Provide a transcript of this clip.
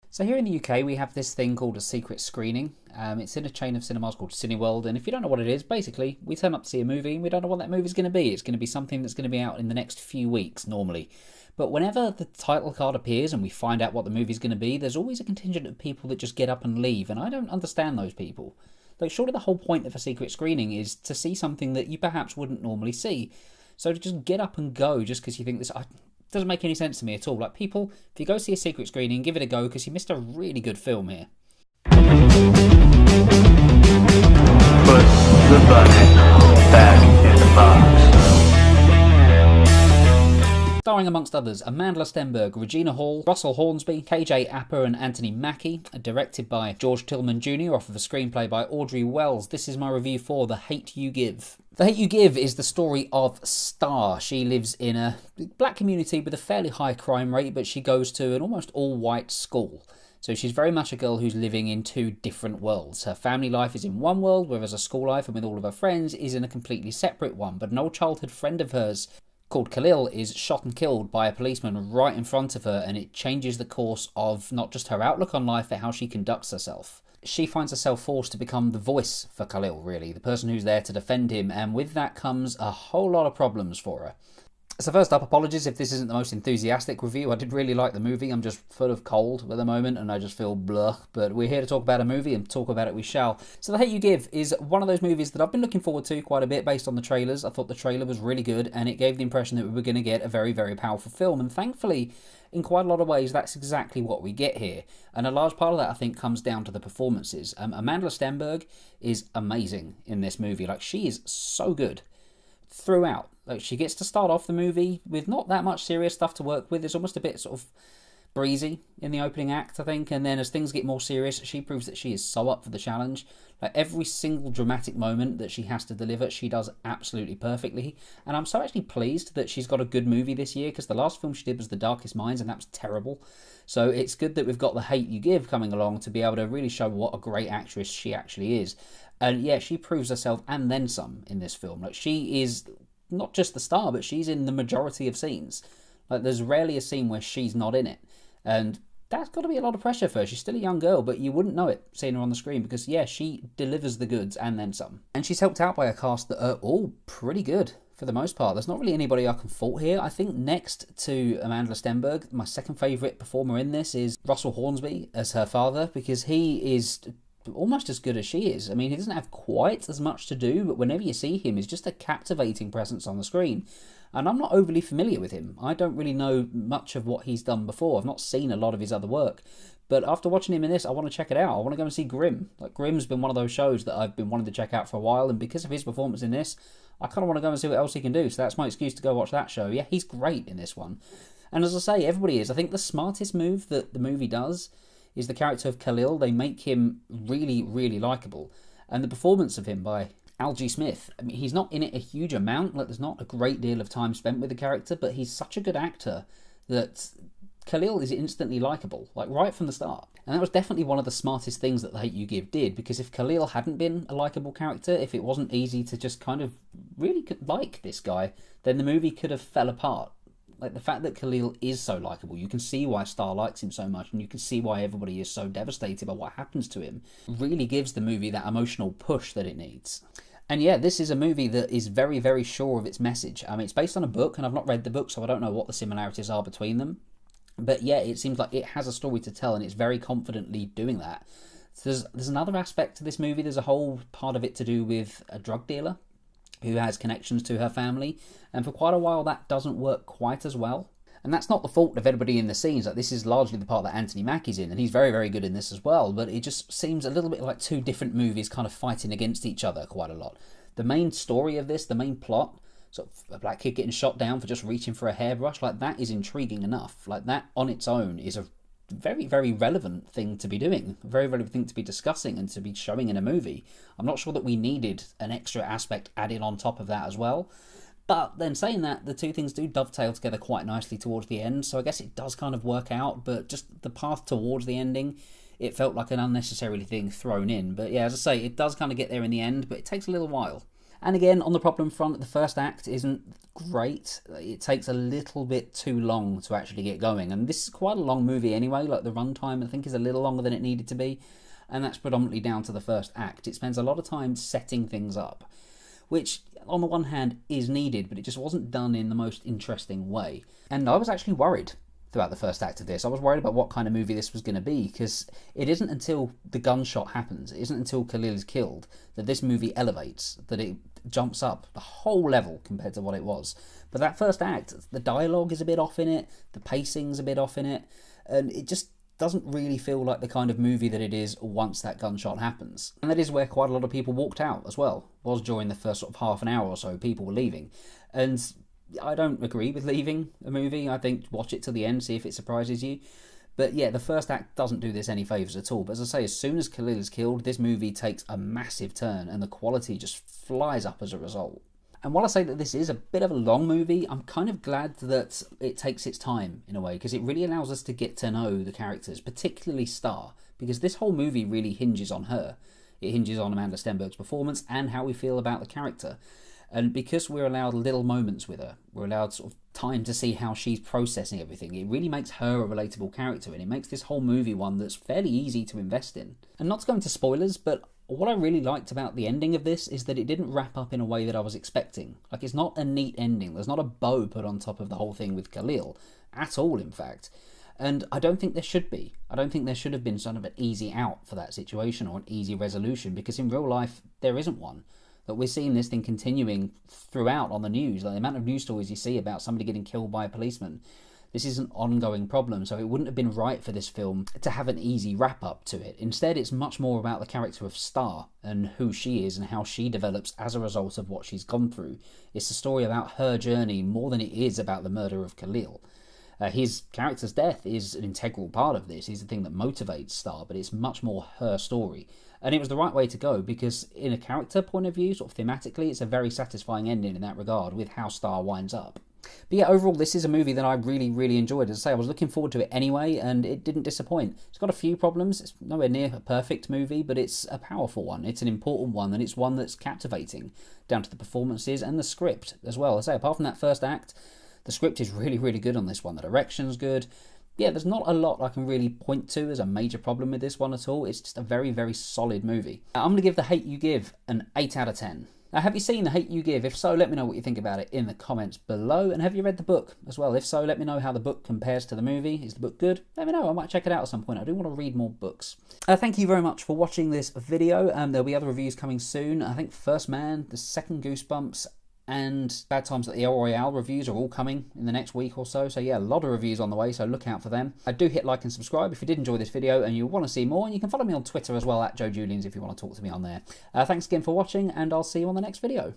So here in the UK, we have this thing called a secret screening. It's in a chain of cinemas called Cineworld, and if you don't know what it is, basically, we turn up to see a movie and we don't know what that movie's going to be. It's going to be something that's going to be out in the next few weeks, normally. But whenever the title card appears and we find out what the movie's going to be, there's always a contingent of people that just get up and leave, and I don't understand those people. Like, surely the whole point of a secret screening is to see something that you perhaps wouldn't normally see. So to just get up and go just because you think this doesn't make any sense to me at all. Like, people, if you go see a secret screening, give it a go because you missed a really good film here. Put the bunny back in the box. Starring amongst others Amanda Stenberg, Regina Hall, Russell Hornsby, KJ Apper and Anthony Mackie, directed by George Tillman Jr. off of a screenplay by Audrey Wells. This is my review for The Hate U Give. The Hate U Give is the story of Starr. She lives in a black community with a fairly high crime rate, but she goes to an almost all-white school. So she's very much a girl who's living in two different worlds. Her family life is in one world, whereas her school life and with all of her friends is in a completely separate one. But an old childhood friend of hers called Khalil is shot and killed by a policeman right in front of her, and it changes the course of not just her outlook on life, but how she conducts herself. She finds herself forced to become the voice for Khalil, really, the person who's there to defend him, and with that comes a whole lot of problems for her. So first up, apologies if this isn't the most enthusiastic review. I did really like the movie. I'm just full of cold at the moment and I just feel blah. But we're here to talk about a movie and talk about it we shall. So The Hate U Give is one of those movies that I've been looking forward to quite a bit based on the trailers. I thought the trailer was really good and it gave the impression that we were going to get a very, very powerful film. And thankfully, in quite a lot of ways, that's exactly what we get here. And a large part of that, I think, comes down to the performances. Amanda Stenberg is amazing in this movie. Like, she is so good throughout. Like, she gets to start off the movie with not that much serious stuff to work with. It's almost a bit sort of breezy in the opening act, I think, and then as things get more serious, she proves that she is so up for the challenge. Like, every single dramatic moment that she has to deliver, she does absolutely perfectly, and I'm so actually pleased that she's got a good movie this year, because the last film she did was The Darkest Minds, and that was terrible. So it's good that we've got The Hate U Give coming along to be able to really show what a great actress she actually is. And yeah, she proves herself and then some in this film. Like, she is not just the star, but she's in the majority of scenes. Like, there's rarely a scene where she's not in it. And that's got to be a lot of pressure for her. She's still a young girl, but you wouldn't know it seeing her on the screen because, yeah, she delivers the goods and then some. And she's helped out by a cast that are all pretty good for the most part. There's not really anybody I can fault here. I think next to Amanda Stenberg, my second favourite performer in this is Russell Hornsby as her father, because he is almost as good as she is. I mean, he doesn't have quite as much to do, but whenever you see him, he's just a captivating presence on the screen. And I'm not overly familiar with him. I don't really know much of what he's done before. I've not seen a lot of his other work. But after watching him in this, I want to check it out. I want to go and see Grimm. Like, Grimm's been one of those shows that I've been wanting to check out for a while, and because of his performance in this, I kind of want to go and see what else he can do. So that's my excuse to go watch that show. Yeah, he's great in this one. And as I say, everybody is. I think the smartest move that the movie does is the character of Khalil. They make him really, really likeable. And the performance of him by Algie Smith, I mean, he's not in it a huge amount. Like, there's not a great deal of time spent with the character, but he's such a good actor that Khalil is instantly likeable, like right from the start. And that was definitely one of the smartest things that The Hate U Give did, because if Khalil hadn't been a likeable character, if it wasn't easy to just kind of really like this guy, then the movie could have fell apart. Like, the fact that Khalil is so likeable, you can see why Starr likes him so much, and you can see why everybody is so devastated by what happens to him. Really gives the movie that emotional push that it needs. And yeah, this is a movie that is very, very sure of its message. I mean, it's based on a book, and I've not read the book, so I don't know what the similarities are between them. But yeah, it seems like it has a story to tell, and it's very confidently doing that. There's another aspect to this movie. There's a whole part of it to do with a drug dealer who has connections to her family, and for quite a while that doesn't work quite as well. And that's not the fault of everybody in the scenes. Like, this is largely the part that Anthony Mackie's in, and he's very, very good in this as well, but it just seems a little bit like two different movies kind of fighting against each other quite a lot. The main story of this, the main plot, sort of a black kid getting shot down for just reaching for a hairbrush, like, that is intriguing enough. Like, that on its own is a very, very relevant thing to be doing, a very relevant thing to be discussing and to be showing in a movie. I'm not sure that we needed an extra aspect added on top of that as well. But then saying that, the two things do dovetail together quite nicely towards the end, so I guess it does kind of work out, but just the path towards the ending, it felt like an unnecessary thing thrown in. But yeah, as I say, it does kind of get there in the end, but it takes a little while. And again, on the problem front, the first act isn't great. It takes a little bit too long to actually get going. And this is quite a long movie anyway. Like, the runtime, I think, is a little longer than it needed to be. And that's predominantly down to the first act. It spends a lot of time setting things up, which, on the one hand, is needed, but it just wasn't done in the most interesting way. And I was actually worried throughout the first act of this. I was worried about what kind of movie this was going to be, because it isn't until the gunshot happens, it isn't until Khalil is killed, that this movie elevates, that it jumps up the whole level compared to what it was. But that first act, the dialogue is a bit off in it, the pacing's a bit off in it, and it just doesn't really feel like the kind of movie that it is once that gunshot happens. And that is where quite a lot of people walked out as well, was during the first sort of half an hour or so, people were leaving. And I don't agree with leaving a movie. I think watch it to the end, see if it surprises you. But yeah, the first act doesn't do this any favours at all. But as I say, as soon as Khalil is killed, this movie takes a massive turn and the quality just flies up as a result. And while I say that this is a bit of a long movie, I'm kind of glad that it takes its time in a way, because it really allows us to get to know the characters, particularly Starr, because this whole movie really hinges on her. It hinges on Amanda Stenberg's performance and how we feel about the character. And because we're allowed little moments with her, we're allowed sort of time to see how she's processing everything, it really makes her a relatable character, and it makes this whole movie one that's fairly easy to invest in. And not to go into spoilers, but what I really liked about the ending of this is that it didn't wrap up in a way that I was expecting. Like, it's not a neat ending, there's not a bow put on top of the whole thing with Khalil, at all in fact. And I don't think there should be. I don't think there should have been sort of an easy out for that situation or an easy resolution, because in real life there isn't one. But we're seeing this thing continuing throughout on the news. Like, the amount of news stories you see about somebody getting killed by a policeman, this is an ongoing problem, so it wouldn't have been right for this film to have an easy wrap-up to it. Instead, it's much more about the character of Starr and who she is and how she develops as a result of what she's gone through. It's a story about her journey more than it is about the murder of Khalil. His character's death is an integral part of this. He's the thing that motivates Starr, but it's much more her story. And it was the right way to go, because in a character point of view, sort of thematically, it's a very satisfying ending in that regard with how Starr winds up. But yeah, overall, this is a movie that I really, really enjoyed. As I say, I was looking forward to it anyway, and it didn't disappoint. It's got a few problems. It's nowhere near a perfect movie, but it's a powerful one. It's an important one, and it's one that's captivating, down to the performances and the script as well. As I say, apart from that first act, the script is really, really good on this one. The direction's good. Yeah, there's not a lot I can really point to as a major problem with this one at all. It's just a very, very solid movie. I'm going to give The Hate U Give an 8 out of 10. Now, have you seen The Hate U Give? If so, let me know what you think about it in the comments below. And have you read the book as well? If so, let me know how the book compares to the movie. Is the book good? Let me know. I might check it out at some point. I do want to read more books. Thank you very much for watching this video. There'll be other reviews coming soon. I think First Man, the second Goosebumps, and Bad Times at the El Royale reviews are all coming in the next week or so. So yeah, a lot of reviews on the way, so look out for them. Do hit like and subscribe if you did enjoy this video and you want to see more. And you can follow me on Twitter as well, @JoeJulians, if you want to talk to me on there. Thanks again for watching, and I'll see you on the next video.